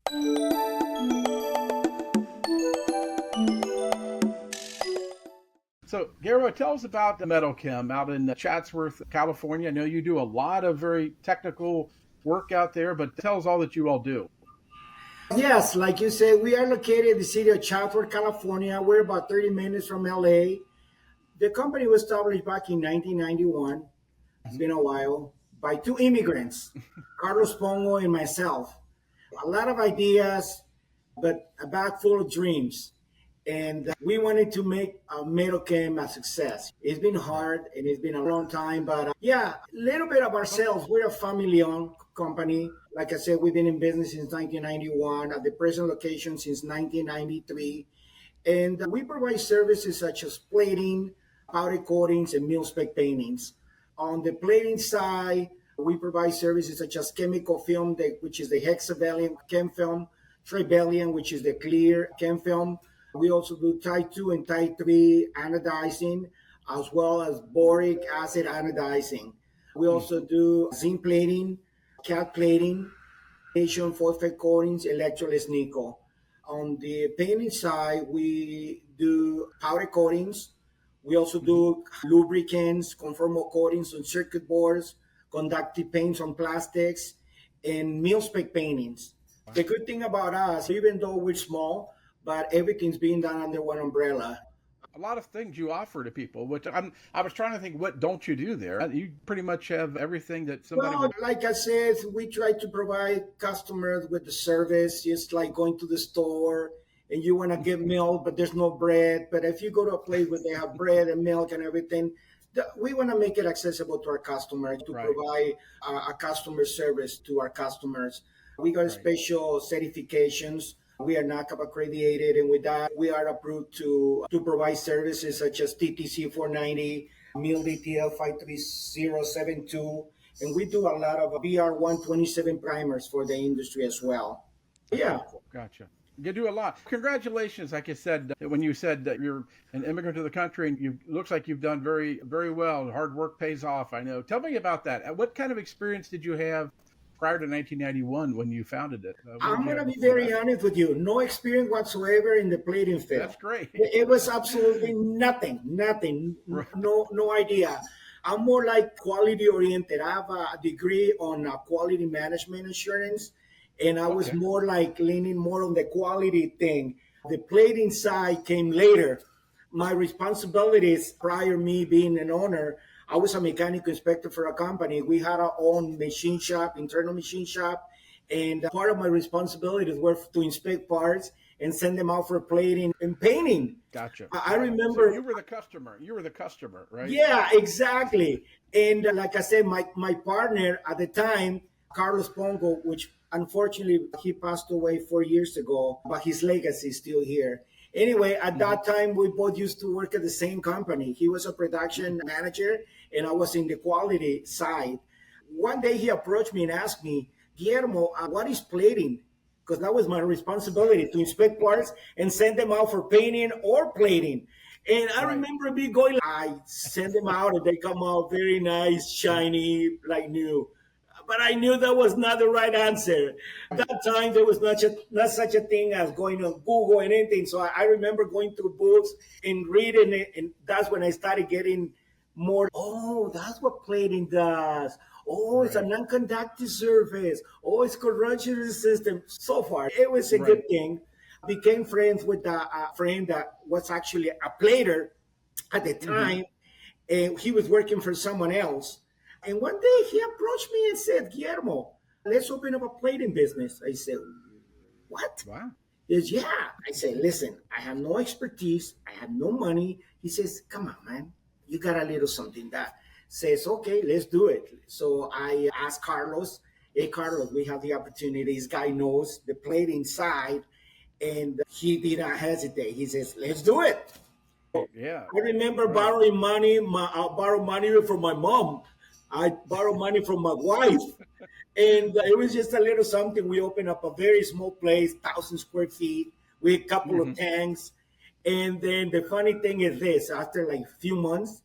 So, Guillermo, tell us about the Metal Chem out in Chatsworth, California. I know you do a lot of very technical work out there, but tell us all that you all do. Yes, like you said, we are located in the city of Chatsworth, California. We're about 30 minutes from LA. The company was established back in 1991. It's been a while by two immigrants, Carlos Pongo and myself. A lot of ideas, but a bag full of dreams. And we wanted to make Metal Chem a success. It's been hard and it's been a long time, but yeah, a little bit of ourselves. We're a family-owned company. Like I said, we've been in business since 1991, at the present location since 1993. And we provide services such as plating, powder coatings, and mil-spec paintings. On the plating side, we provide services such as chemical film, which is the hexavalent chem film, tribellium, which is the clear chem film. We also do type 2 and type 3 anodizing, as well as boric acid anodizing. We also do zinc plating, cat plating, phosphate coatings, electroless nickel. On the painting side, we do powder coatings. We also do lubricants, conformal coatings on circuit boards, conductive paints on plastics, and mil-spec paintings. The good thing about us, even though we're small, but everything's being done under one umbrella. A lot of things you offer to people, which I was trying to think, what don't you do there? You pretty much have everything that somebody Well, would. like I said, we try to provide customers with the service, just like going to the store and you want to get milk, but there's no bread. But if you go to a place where they have bread and milk and everything, we want to make it accessible to our customers to Right. provide a customer service to our customers. We got Right. special certifications. We are NADCAP accredited, and with that, we are approved to provide services such as TTC 490, MIL-DTL 53072, and we do a lot of BR 127 primers for the industry as well. Yeah. Gotcha. You do a lot. Congratulations, like you said, when you said that you're an immigrant to the country, and you looks like you've done very, very well. Hard work pays off, I know. Tell me about that. What kind of experience did you have prior to 1991 when you founded it? I'm going to be very honest with you. No experience whatsoever in the plating field. That's great. It was absolutely nothing, Right. no idea. I'm more like quality oriented. I have a degree on quality management assurance, and I was Okay. more like leaning more on the quality thing. The plating side came later. My responsibilities prior me being an owner, I was a mechanical inspector for a company. We had our own machine shop, internal machine shop, and part of my responsibilities were to inspect parts and send them out for plating and painting. Gotcha. I remember. So you were the customer. You were the customer, right? Yeah, exactly. And like I said, my partner at the time, Carlos Pongo, which unfortunately he passed away 4 years ago, but his legacy is still here. Anyway, at that time, we both used to work at the same company. He was a production manager, and I was in the quality side. One day, he approached me and asked me, Guillermo, what is plating? Because that was my responsibility to inspect parts and send them out for painting or plating. And I remember me going, I send them out and they come out very nice, shiny, like new. But I knew that was not the right answer. At that time, there was not such a thing as going on Google and anything. So I remember going through books and reading it. And that's when I started getting more, oh, that's what plating does. Oh, it's a non-conductive surface. Oh, it's corrosion resistant. So far, it was a good thing. Became friends with a friend that was actually a plater at the time. And he was working for someone else. And one day he approached me and said, Guillermo, let's open up a plating business. I said, what? Wow. He says, yeah. I said, listen, I have no expertise. I have no money. He says, come on, man. You got a little something that says, okay, let's do it. So I asked Carlos, hey, Carlos, we have the opportunity. This guy knows the plating side. And he did not hesitate. He says, let's do it. Yeah. I remember borrowing money. I borrowed money from my mom. I borrowed money from my wife. And it was just a little something. We opened up a very small place, 1,000 square feet, with a couple of tanks. And then the funny thing is this, after like a few months,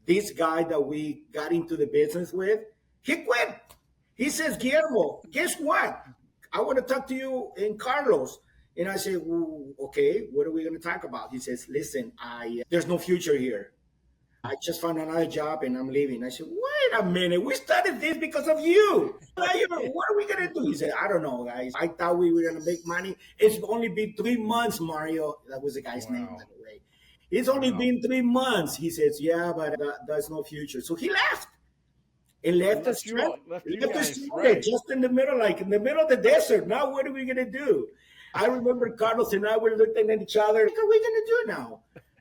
this guy that we got into the business with, he quit. He says, Guillermo, guess what? I want to talk to you in Carlos. And I said, well, okay, what are we going to talk about? He says, listen, there's no future here. I just found another job and I'm leaving. I said, wait a minute, we started this because of you. What are we going to do? He said, I don't know, guys. I thought we were going to make money. It's only been 3 months, Mario. That was the guy's name, by the way. It's only been 3 months. He says, yeah, but there's no future. So he left. And left us right. just in the middle, like in the middle of the desert. Now, what are we going to do? I remember Carlos and I were looking at each other. What are we going to do now?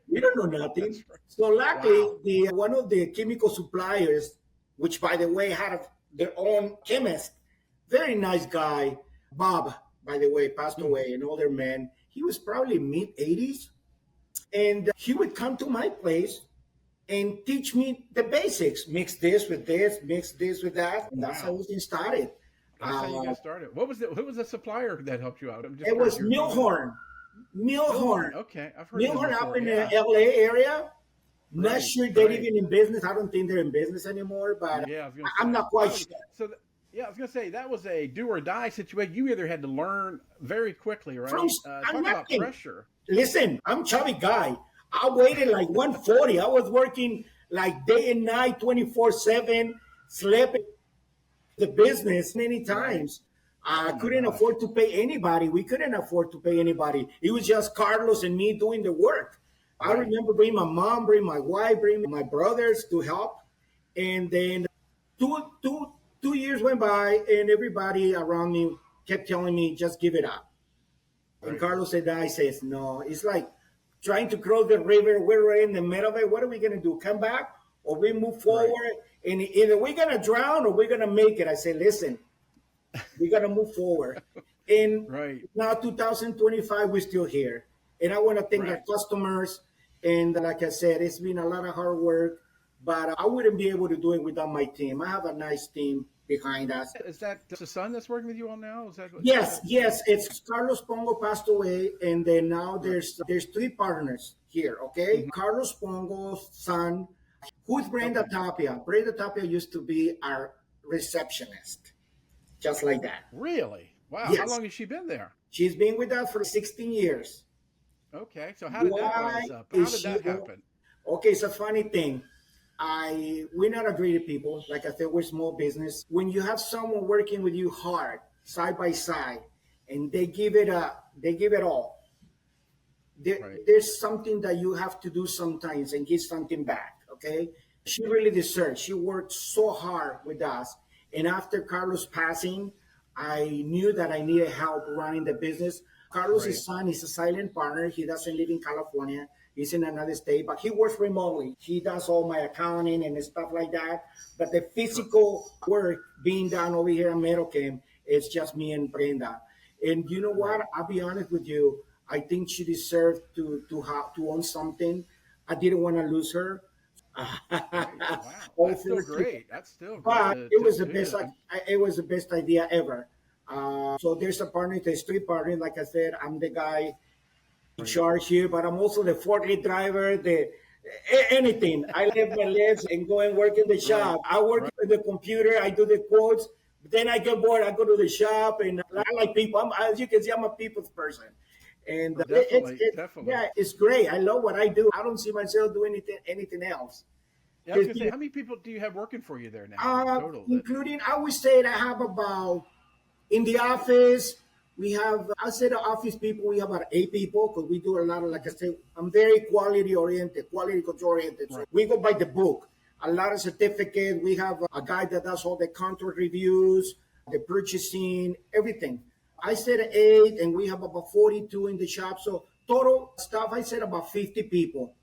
We don't know nothing. Right. So luckily, one of the chemical suppliers, which by the way had their own chemist, very nice guy, Bob, by the way, passed away, an older man. He was probably mid-80s. And he would come to my place and teach me the basics. Mix this with this, mix this with that. And that's how we started. That's how you got started. Who was the supplier that helped you out? It was Milhorn. Milhorn. Okay, I've heard Milhorn of up in the LA area. Not sure they're even in business. I don't think they're in business anymore, but I'm not quite sure. So, I was going to say, that was a do or die situation. You either had to learn very quickly, right? Talk about pressure. Listen, I'm a chubby guy. I waited like 140. I was working like day and night, 24/7, slept the business many times. I couldn't afford to pay anybody. We couldn't afford to pay anybody. It was just Carlos and me doing the work. I remember bringing my mom, bringing my wife, bringing my brothers to help. And then two years went by and everybody around me kept telling me, just give it up. And Carlos said, I says, no, it's like trying to cross the river. We're right in the middle of it. What are we going to do? Come back or we move forward? And either we're going to drown or we're going to make it. I said, listen, we got to move forward. And now 2025, we're still here. And I want to thank our customers. And like I said, it's been a lot of hard work, but I wouldn't be able to do it without my team. I have a nice team behind us. Is that the son that's working with you all now? Is that yes. It's Carlos Pongo passed away, and then now there's 3 partners here. Okay, Carlos Pongo's son, who's Brenda Tapia. Brenda Tapia used to be our receptionist, just like that. Really? Wow. Yes. How long has she been there? She's been with us for 16 years. Okay, so how did that rise up? How did that happen? Okay, it's a funny thing. We're not a greedy people. Like I said, we're small business. When you have someone working with you hard, side by side, and they give it all. There's something that you have to do sometimes and give something back. Okay, she really deserves. She worked so hard with us, and after Carlos passing, I knew that I needed help running the business. Carlos' son is a silent partner. He doesn't live in California. He's in another state, but he works remotely. He does all my accounting and stuff like that. But the physical work being done over here at Medochem, it's just me and Brenda. And you know what? I'll be honest with you. I think she deserved to own something. I didn't want to lose her. Wow, that's still great. That's still great. But it was the best. It was the best idea ever. So there's a partner. There's 3 partners. Like I said, I'm the guy in charge here, but I'm also the forklift driver. Anything. I lift my legs and go and work in the shop. I work with the computer. I do the quotes. But then I get bored. I go to the shop, and I like people. As you can see, I'm a people's person. And definitely. Yeah, it's great. I love what I do. I don't see myself doing anything else. Yeah, I was gonna say, how many people do you have working for you there now? Total, including, I would say I have about, in the office, we have, I say the office people, we have about 8 people because we do a lot of, like I said, I'm very quality oriented, quality control oriented. So we go by the book. A lot of certificates. We have a guy that does all the contract reviews, the purchasing, everything. I said 8, and we have about 42 in the shop. So total staff, I said about 50 people.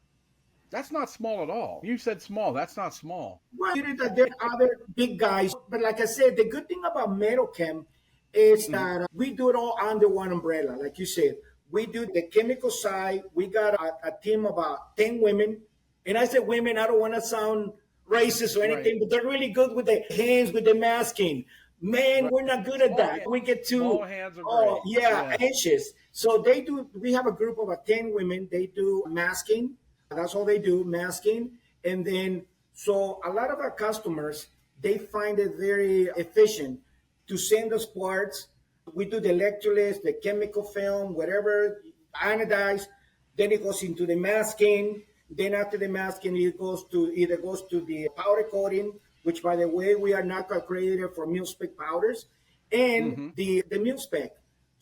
That's not small at all. You said small. That's not small. Well, there are other big guys. But like I said, the good thing about Medochem is that we do it all under one umbrella. Like you said, we do the chemical side. We got a team of about 10 women. And I said women, I don't want to sound racist or anything, but they're really good with the hands, with the masking. Man, we're not good at that. We get too, anxious. So they do, we have a group of 10 women. They do masking. That's all they do, masking. And then, so a lot of our customers, they find it very efficient to send us parts We do the electroless, the chemical film, whatever, anodize. Then it goes into the masking. Then after the masking, it goes to either goes to the powder coating, which by the way, we are not accredited for mil spec powders, and Mm-hmm. the mil spec.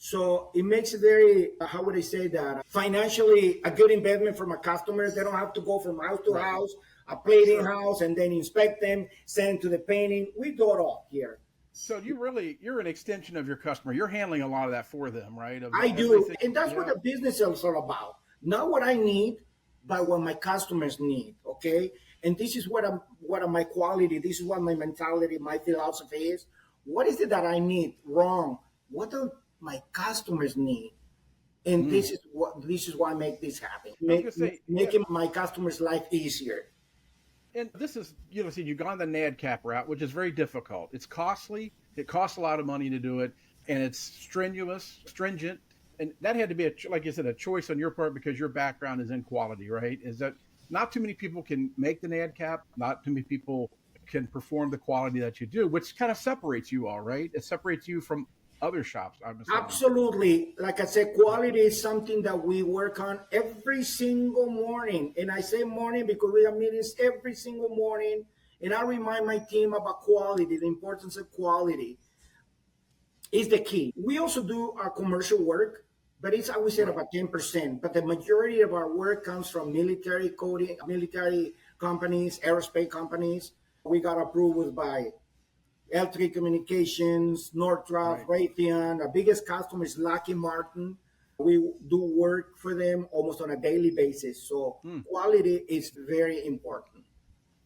So it makes it very, how would I say that, financially a good investment for my customers. They don't have to go from house to Right. house, a plating Sure. house, and then inspect them, send to the painting. We do it all here. So you're an extension of your customer. You're handling a lot of that for them, right? Of I do, everything. and that's what Yeah. the business is all about. Not what I need, but what my customers need. Okay, and this is what my quality. This is what my mentality, my philosophy is. What is it that I need? Wrong. What do my customers need? And Mm. this is why I make this happen. I was gonna say, yeah. Making my customers' life easier. And this is, see, you've gone the Nadcap route, which is very difficult. It's costly. It costs a lot of money to do it, and it's strenuous, stringent, and that had to be like you said, a choice on your part because your background is in quality, right? Is that not too many people can make the Nadcap, not too many people can perform the quality that you do, which kind of separates you all, right? It separates you from other shops, I'm assuming. Absolutely. Like I said, quality is something that we work on every single morning. And I say morning because we have meetings every single morning. And I remind my team about quality, the importance of quality is the key. We also do our commercial work, but it's, I would say, Right. about 10%. But the majority of our work comes from military coding, military companies, aerospace companies. We got approvals by L3 Communications, Northrop, Right. Raytheon. Our biggest customer is Lockheed Martin. We do work for them almost on a daily basis. So Hmm. quality is very important.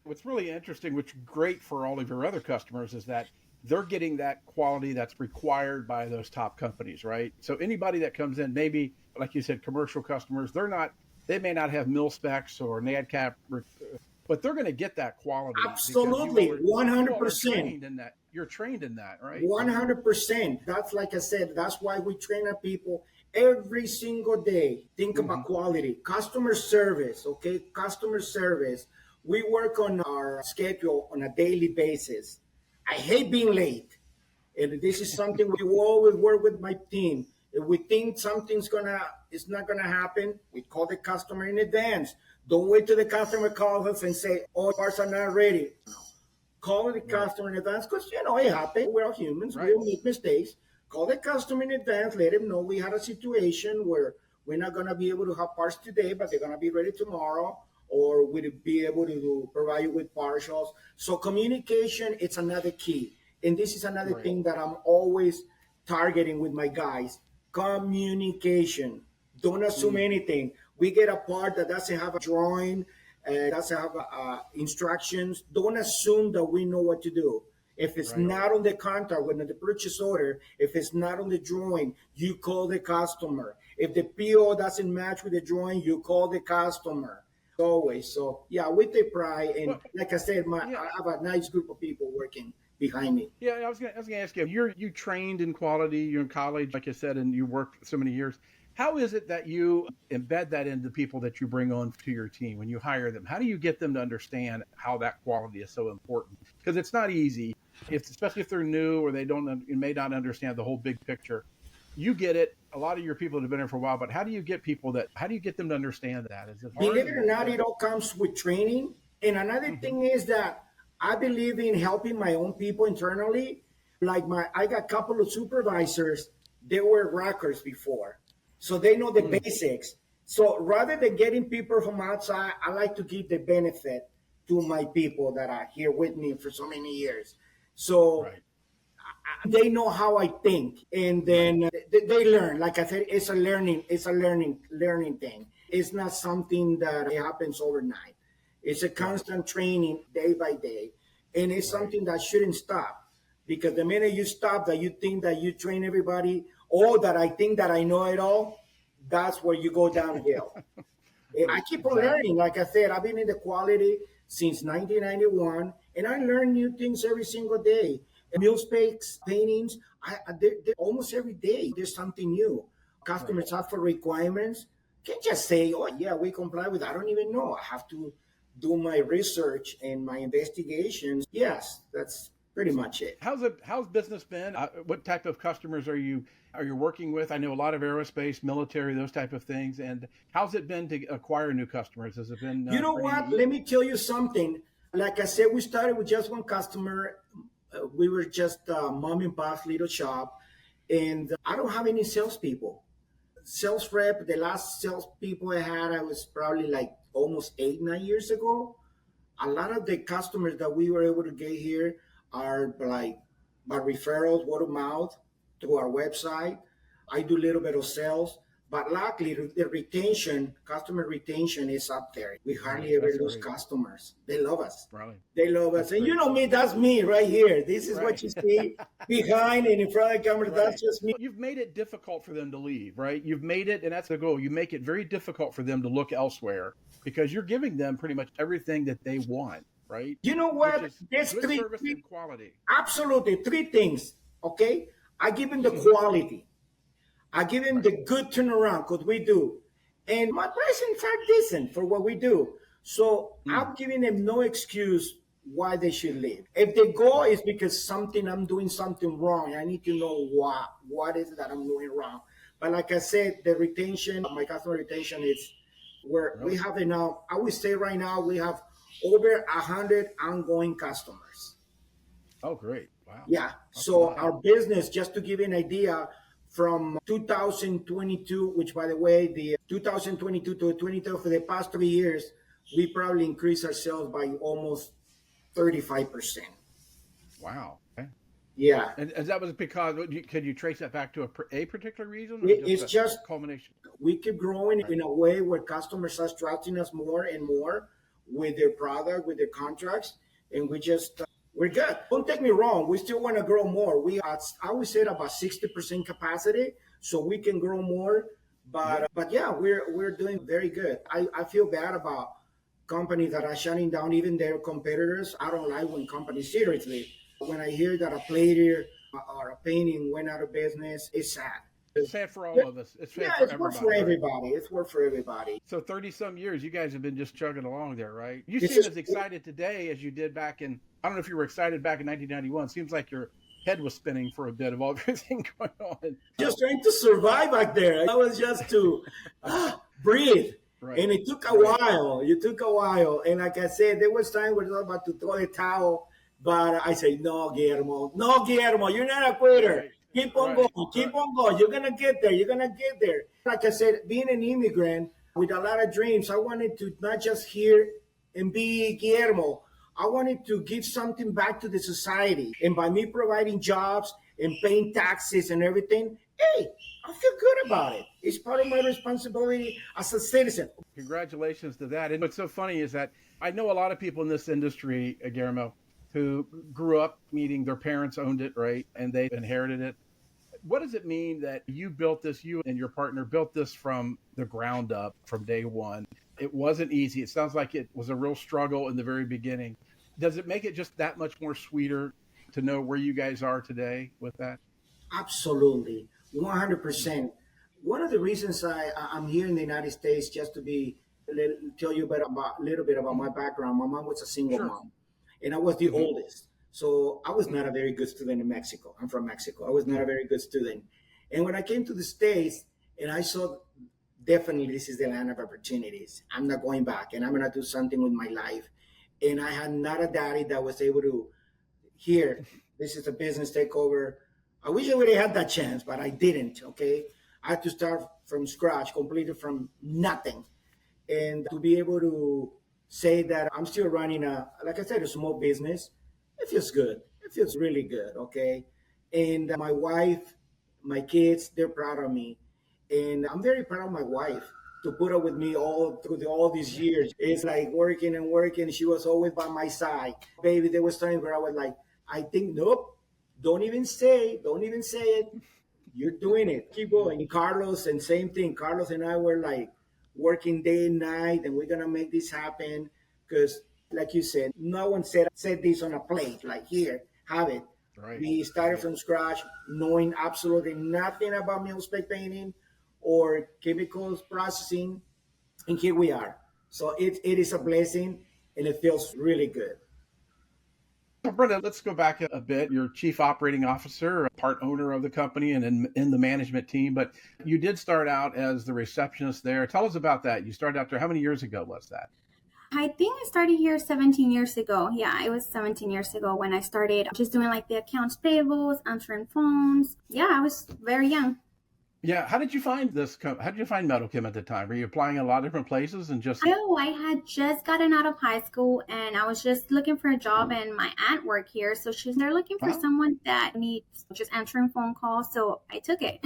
What's really interesting, which is great for all of your other customers, is that they're getting that quality that's required by those top companies, right? So anybody that comes in, maybe like you said, commercial customers, they may not have mil specs or NADCAP, but they're going to get that quality because Absolutely, you all are 100%. trained in that. You're trained in that, right? 100%. That's like I said, that's why we train our people every single day. Think Mm-hmm. about quality, customer service, okay? Customer service. We work on our schedule on a daily basis. I hate being late. And this is something we always work with my team. If we think it's not gonna happen, we call the customer in advance. Don't wait till the customer calls us and say, "Oh, parts are not ready." Call the Right. customer in advance because it happens. We're all humans. Right. We'll make mistakes. Call the customer in advance. Let him know we had a situation where we're not gonna be able to have parts today, but they're gonna be ready tomorrow, or we'll be able to provide you with partials. So communication, it's another key, and this is another Right. thing that I'm always targeting with my guys: communication. Don't assume Mm. anything. We get a part that doesn't have a drawing, doesn't have instructions. Don't assume that we know what to do. If it's Right. not on the contract, when the purchase order, if it's not on the drawing, you call the customer. If the PO doesn't match with the drawing, you call the customer. Always. So yeah, we take pride, and Well, like I said, yeah. I have a nice group of people working behind me. Yeah, I was gonna ask you. You trained in quality. You're in college, like I said, and you worked for so many years. How is it that you embed that into people that you bring on to your team when you hire them? How do you get them to understand how that quality is so important? Because it's not easy, especially if they're new or they may not understand the whole big picture. You get it. A lot of your people have been here for a while, but how do you get them to understand that? Is it hard? Believe it or not, it all comes with training. And another Mm-hmm. thing is that I believe in helping my own people internally. I got a couple of supervisors, they were rockers before, so they know the Mm. basics. So rather than getting people from outside, I like to give the benefit to my people that are here with me for so many years. So Right. they know how I think, and Right. then they learn. Like I said, learning thing. It's not something that happens overnight. It's a constant training day by day, and it's Right. something that shouldn't stop, because the minute you stop, that you think that you train everybody, or that I think that I know it all, that's where you go downhill. I keep on learning. Exactly. Like I said, I've been in the quality since 1991, and I learn new things every single day. Mil specs, paintings, they're almost every day there's something new. Right. Customers ask for requirements. Can't just say, "Oh yeah, we comply with." I don't even know. I have to do my research and my investigations. Yes, that's pretty much it. How's business been? What type of customers are you working with? I know a lot of aerospace, military, those type of things. And how's it been to acquire new customers? Has it been You know pretty what? easy? Let me tell you something. Like I said, we started with just one customer. We were just a mom and pop little shop, and I don't have any salespeople. Sales rep, the last salespeople I was probably like almost 8, 9 years ago. A lot of the customers that we were able to get here are like by referrals, word of mouth, through our website. I do a little bit of sales, but luckily the retention, customer retention is up there. We hardly ever That's lose great. customers. They love us. Really? They love us. That's And you great. know me, that's me right here. This is what Right. you see behind and in front of the camera. That's Right. just me. You've made it difficult for them to leave, right? You've made it, and that's the goal. You make it very difficult for them to look elsewhere because you're giving them pretty much everything that they want, right? You know Which what? is There's good three, service three and quality. absolutely three things. Okay. I give him the quality. I give him Right. the good turnaround because we do. And my pricing are decent for what we do. So Mm. I'm giving them no excuse why they should leave. If they go, Right. it's because I'm doing something wrong. I need to know what is it that I'm doing wrong. But like I said, the retention, my customer retention is where we Really? have enough. I would say right now we have over 100 ongoing customers. Oh, great. Wow. Yeah. That's a So lot. our business, just to give you an idea, from 2022, which by the way, the 2022 to 22 for the past 3 years, we probably increased our sales by almost 35%. Wow. Okay. Yeah. And that was because, could you trace that back to a particular reason or just It's a just culmination? we keep growing Right. in a way where customers are trusting us more and more with their product, with their contracts, and we're good. Don't take me wrong, we still want to grow more. I would say about 60% capacity, so we can grow more. Good. But yeah, we're doing very good. I feel bad about companies that are shutting down even their competitors. I don't like when companies seriously. When I hear that a plater or a painting went out of business, it's sad. It's sad for all of us. It's Yeah, sad for it's work for everybody, right? everybody. It's work for everybody. So 30 some years, you guys have been just chugging along there, right? You This seem is as excited today as you did back in, I don't know if you were excited back in 1991. Seems like your head was spinning for a bit of all everything going on. just trying to survive back there. I was just to breathe. Right. And it took a Right. while. It took a while. And like I said, there was time where I was about to throw the towel. But I said, no, Guillermo. No, Guillermo, you're not a quitter. Right. Keep on Right. going. Keep Right. on going. You're going to get there. You're going to get there. Like I said, being an immigrant with a lot of dreams, I wanted to not just hear and be Guillermo. I wanted to give something back to the society. And by me providing jobs and paying taxes and everything, hey, I feel good about it. It's part of my responsibility as a citizen. Congratulations to that. And what's so funny is that I know a lot of people in this industry, Guillermo, who grew up meaning their parents owned it, right? And they inherited it. What does it mean that you built this, you and your partner built this from the ground up from day one? It wasn't easy. It sounds like it was a real struggle in the very beginning. Does it make it just that much more sweeter to know where you guys are today with that? Absolutely, 100%. One of the reasons I'm here in the United States just to tell you a little bit about my background. My mom was a single Sure. mom, and I was the Hmm. oldest. So I was not a very good student in Mexico. I'm from Mexico. I was not a very good student. And when I came to the States and I saw definitely this is the land of opportunities. I'm not going back and I'm going to do something with my life. And I had not a daddy that was able to here, this is a business takeover. I wish I would have had that chance, but I didn't. Okay. I had to start from scratch, completely from nothing. And to be able to say that I'm still running like I said, a small business, it feels good. It feels really good. Okay. And my wife, my kids, they're proud of me. And I'm very proud of my wife to put up with me all through all these years. It's like working and working. She was always by my side. Baby, there was times where I was like, I think, nope, don't even say it. You're doing it. Keep going. And Carlos, and same thing. Carlos and I were like working day and night, and we're gonna make this happen. Because, like you said, no one said this on a plate. Like here, have it. Right. We started Right. from scratch, knowing absolutely nothing about mil spec painting or chemicals processing, and here we are. So it is a blessing, and it feels really good. Well, Brenda, let's go back a bit. You're chief operating officer, part owner of the company and in the management team, but you did start out as the receptionist there. Tell us about that. You started out there. How many years ago was that? I think I started here 17 years ago. Yeah, it was 17 years ago when I started just doing like the accounts payables, answering phones. Yeah, I was very young. Yeah. How did you find this? How did you find Metal Chem at the time? Were you applying a lot of different places and just, Oh, I had just gotten out of high school and I was just looking for a job and my aunt worked here. So they're looking for wow. someone that needs just answering phone calls. So I took it.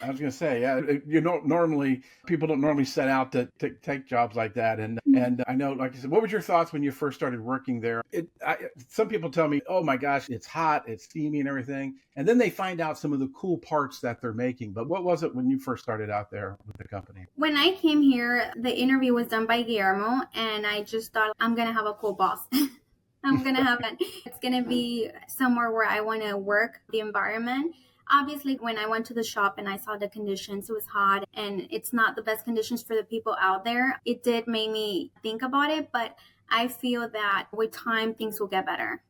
I was going to say, yeah, you know, normally people don't normally set out to take jobs like that. And I know, like I said, what was your thoughts when you first started working there? Some people tell me, oh my gosh, it's hot, it's steamy and everything. And then they find out some of the cool parts that they're making. But what was it when you first started out there with the company? When I came here, the interview was done by Guillermo and I just thought I'm going to have a cool boss. I'm going to have it. It's going to be somewhere where I want to work, the environment. Obviously, when I went to the shop and I saw the conditions, it was hot and it's not the best conditions for the people out there. It did make me think about it, but I feel that with time, things will get better.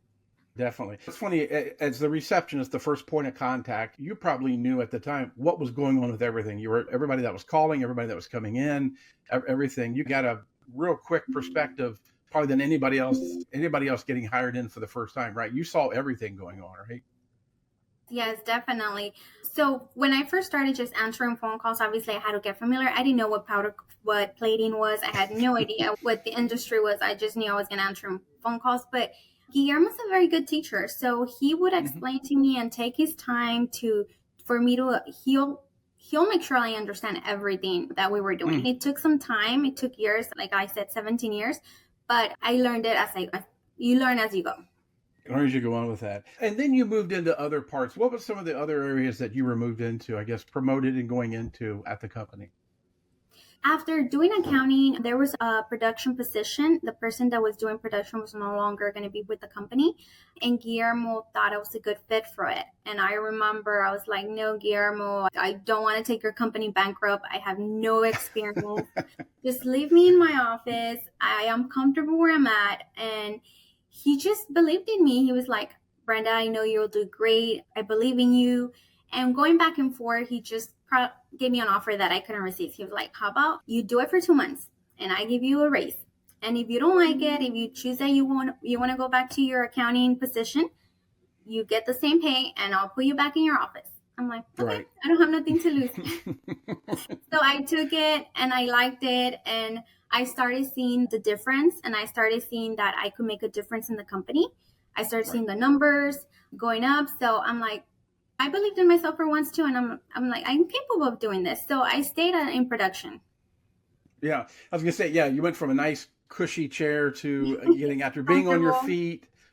Definitely. It's funny, as the receptionist, the first point of contact, you probably knew at the time what was going on with everything. You were everybody that was calling, everybody that was coming in, everything. You got a real quick perspective, probably than anybody else getting hired in for the first time, right? You saw everything going on, right? Yes, definitely. So when I first started just answering phone calls, obviously I had to get familiar. I didn't know what plating was. I had no idea what the industry was. I just knew I was going to answer phone calls. But Guillermo's a very good teacher, so he would Mm-hmm. explain to me and take his time for me to he'll make sure I understand everything that we were doing. It took some time. It took years, like I said, 17 years, but I learned it you learn as you go. Or as you go on with that. And then you moved into other parts. What were some of the other areas that you were moved into, I guess, promoted and going into at the company? After doing accounting, there was a production position. The person that was doing production was no longer going to be with the company. And Guillermo thought I was a good fit for it. And I remember I was like, no, Guillermo, I don't want to take your company bankrupt. I have no experience. Just leave me in my office. I am comfortable where I'm at. And he just believed in me. He was like, Brenda, I know you'll do great. I believe in you. And going back and forth, he just gave me an offer that I couldn't resist. He was like, how about you do it for 2 months and I give you a raise. And if you don't like it, if you choose that you want to go back to your accounting position, you get the same pay and I'll put you back in your office. I'm like, okay, Right. I don't have nothing to lose. So I took it and I liked it and I started seeing the difference and I started seeing that I could make a difference in the company. I started Right. seeing the numbers going up. So I'm like, I believed in myself for once too, and I'm like, I'm capable of doing this. So I stayed in production. Yeah. I was going to say, yeah, you went from a nice cushy chair to getting after Comfortable.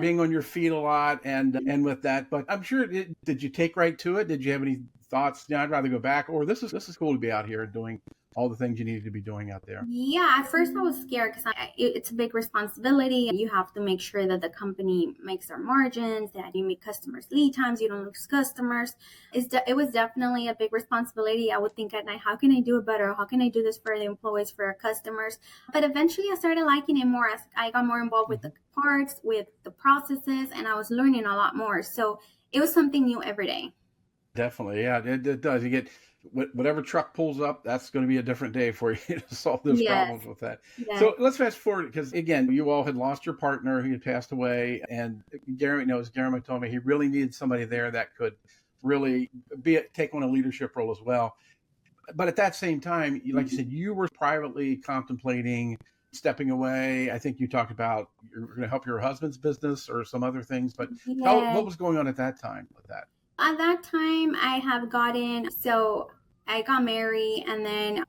being on your feet a lot and with that. But I'm sure, did you take right to it? Did you have any thoughts? Yeah, I'd rather go back, or this is cool to be out here doing all the things you needed to be doing out there. Yeah, at first I was scared because it's a big responsibility. You have to make sure that the company makes their margins, that you meet customers' lead times, you don't lose customers. It was definitely a big responsibility. I would think at night, how can I do it better? How can I do this for the employees, for our customers? But eventually I started liking it more as I got more involved with Mm-hmm. the parts, with the processes, and I was learning a lot more. So it was something new every day. Definitely, yeah, it does. You get whatever truck pulls up, that's going to be a different day for you to solve those Yes, problems with that. yes. So let's fast forward because again, you all had lost your partner who had passed away, and Guillermo told me he really needed somebody there that could really take on a leadership role as well. But at that same time, like you said, you were privately contemplating stepping away. I think you talked about you're going to help your husband's business or some other things. But what Yes. was going on at that time with that? At that time, so I got married and then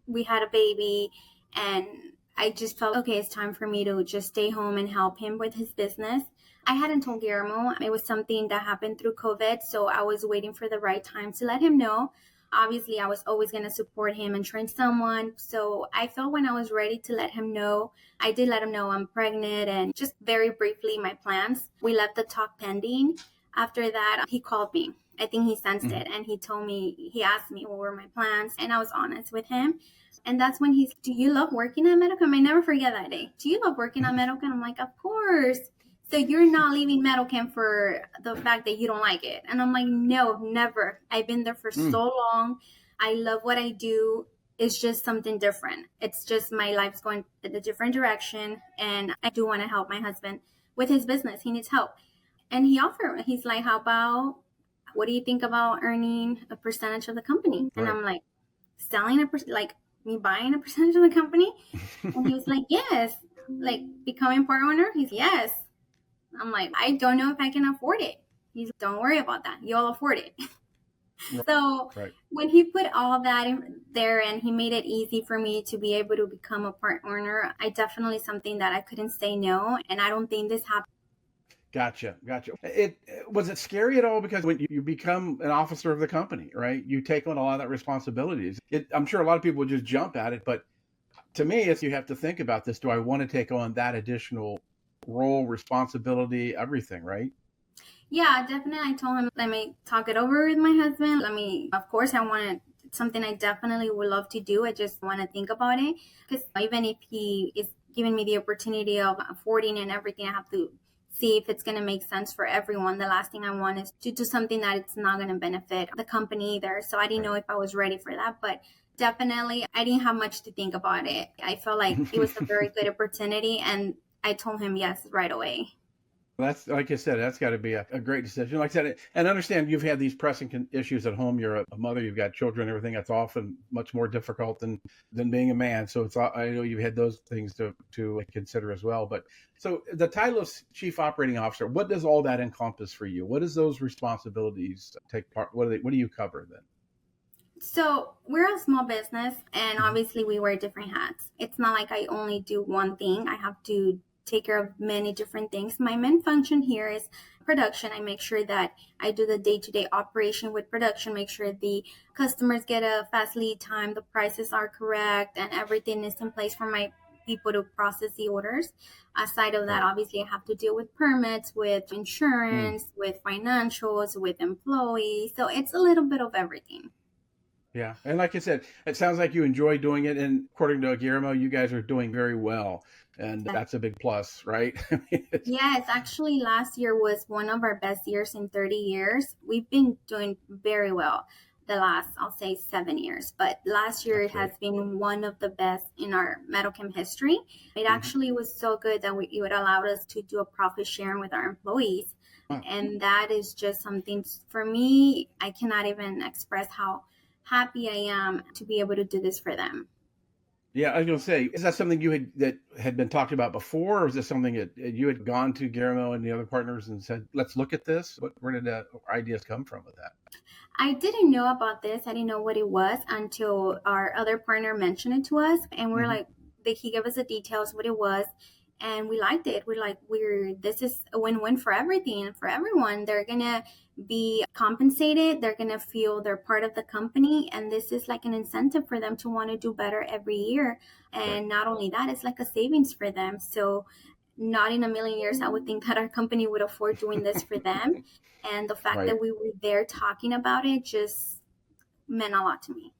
we had a baby and I just felt, okay, it's time for me to just stay home and help him with his business. I hadn't told Guillermo. It was something that happened through COVID. So I was waiting for the right time to let him know. Obviously, I was always going to support him and train someone. So I felt when I was ready to let him know, I did let him know I'm pregnant and just very briefly my plans. We left the talk pending. After that, he called me. I think he sensed Mm-hmm. it and he asked me what were my plans and I was honest with him. And that's when do you love working at Medicom? I never forget that day. Do you love working at Medicom? I'm like, of course. So you're not leaving metal chem for the fact that you don't like it. And I'm like, no, never. I've been there for Mm, so long. I love what I do. It's just something different. It's just my life's going in a different direction. And I do want to help my husband with his business. He needs help. And he's like, how about, what do you think about earning a percentage of the company? And right. I'm like, selling like me buying a percentage of the company? And he was like, yes. Like becoming part owner? He's yes. I'm like, I don't know if I can afford it. He's like, don't worry about that. You'll afford it. So Right. when he put all that in there and he made it easy for me to be able to become a part owner, I definitely something that I couldn't say no. And I don't think this happened. Gotcha. Gotcha. It was it scary at all because when you become an officer of the company, right? You take on a lot of that responsibilities. I'm sure a lot of people would just jump at it, but to me, it's you have to think about this. Do I want to take on that additional role, responsibility, everything, right? Yeah, definitely. I told him, let me talk it over with my husband. Of course, I want to, something I definitely would love to do. I just want to think about it. Because even if he is giving me the opportunity of affording and everything, I have to see if it's going to make sense for everyone. The last thing I want is to do something that it's not going to benefit the company either. So I didn't know Right. if I was ready for that. But definitely, I didn't have much to think about it. I felt like it was a very good opportunity. And I told him yes right away. That's like I said, that's got to be a great decision. Like I said, and understand you've had these pressing issues at home. You're a mother, you've got children, everything. That's often much more difficult than being a man. So it's I know you've had those things to consider as well. But so the title of chief operating officer, what does all that encompass for you? What does those responsibilities take part? What do you cover then? So we're a small business and Mhm. obviously we wear different hats. It's not like I only do one thing. I have to take care of many different things. My main function here is production. I make sure that I do the day-to-day operation with production, make sure the customers get a fast lead time, the prices are correct, and everything is in place for my people to process the orders. Aside of that, Right. obviously I have to deal with permits, with Mm. insurance, with financials, with employees. So it's a little bit of everything. Yeah. And like I said, it sounds like you enjoy doing it. And according to Guillermo, you guys are doing very well. And that's a big plus, right? I mean, Yes, actually, last year was one of our best years in 30 years. We've been doing very well the last, I'll say, 7 years. But last year that's it has great. been one of the best in our Medicam history. It Hmm. actually was so good that it would allow us to do a profit sharing with our employees. Wow. And that is just something for me, I cannot even express how happy I am to be able to do this for them. Yeah, I was going to say, is that something that had been talked about before, or is this something that you had gone to Guillermo and the other partners and said, "Let's look at this"? Where did the ideas come from with that? I didn't know about this. I didn't know what it was until our other partner mentioned it to us, and we're Hmm. like, he gave us the details what it was, and we liked it. We're like, this is a win-win for everything for everyone. They're gonna be compensated. They're gonna feel they're part of the company, and this is like an incentive for them to want to do better every year. Right. And not only that, it's like a savings for them. So not in a million years I would think that our company would afford doing this for them. And the fact Right. that we were there talking about it just meant a lot to me.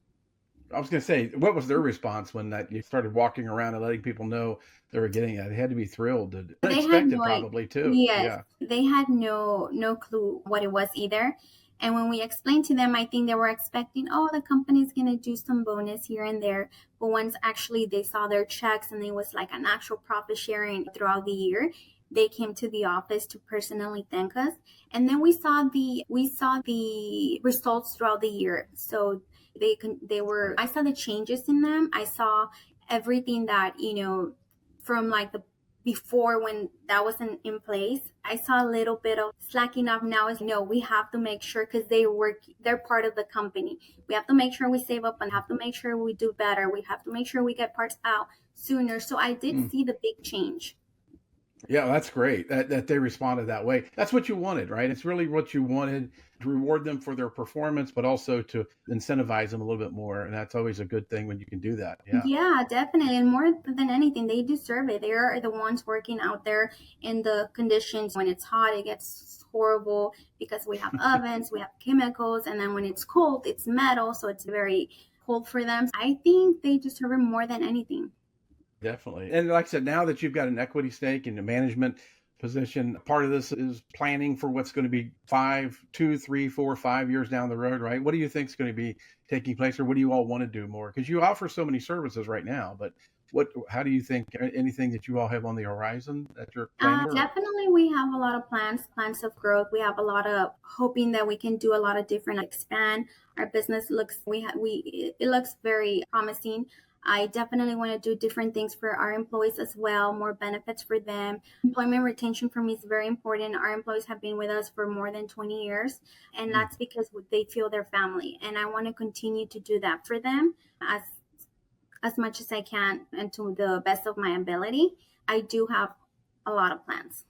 I was going to say, what was their response when that you started walking around and letting people know they were getting it? They had to be thrilled, They had unexpected, no probably too. yes, Yeah. they had no clue what it was either. And when we explained to them, I think they were expecting, oh, the company's gonna do some bonus here and there. But once actually they saw their checks and it was like an actual profit sharing throughout the year, they came to the office to personally thank us. And then we saw the results throughout the year. So they were, Right. I saw the changes in them. I saw everything that, from like the before when that wasn't in place, I saw a little bit of slacking off. Now is no, we have to make sure because they're part of the company. We have to make sure we save up and have to make sure we do better. We have to make sure we get parts out sooner. So I did Mm. see the big change. Yeah, that's great that they responded that way. That's what you wanted, right? It's really what you wanted to reward them for their performance, but also to incentivize them a little bit more. And that's always a good thing when you can do that. Yeah. Yeah, definitely. And more than anything, they deserve it. They are the ones working out there in the conditions. When it's hot, it gets horrible because we have ovens, we have chemicals, and then when it's cold, it's metal, so it's very cold for them. I think they deserve it more than anything. Definitely. And like I said, now that you've got an equity stake in the management, position. Part of this is planning for what's going to be 2, 3, 4, 5 years down the road, right? What do you think is going to be taking place, or what do you all want to do more? Because you offer so many services right now, but how do you think, anything that you all have on the horizon that you're planning for? Definitely, we have a lot of plans of growth. We have a lot of hoping that we can do a lot of different expand. Our business looks it looks very promising. I definitely want to do different things for our employees as well, more benefits for them. Employment retention for me is very important. Our employees have been with us for more than 20 years, and that's because they feel their family. And I want to continue to do that for them as much as I can and to the best of my ability. I do have a lot of plans.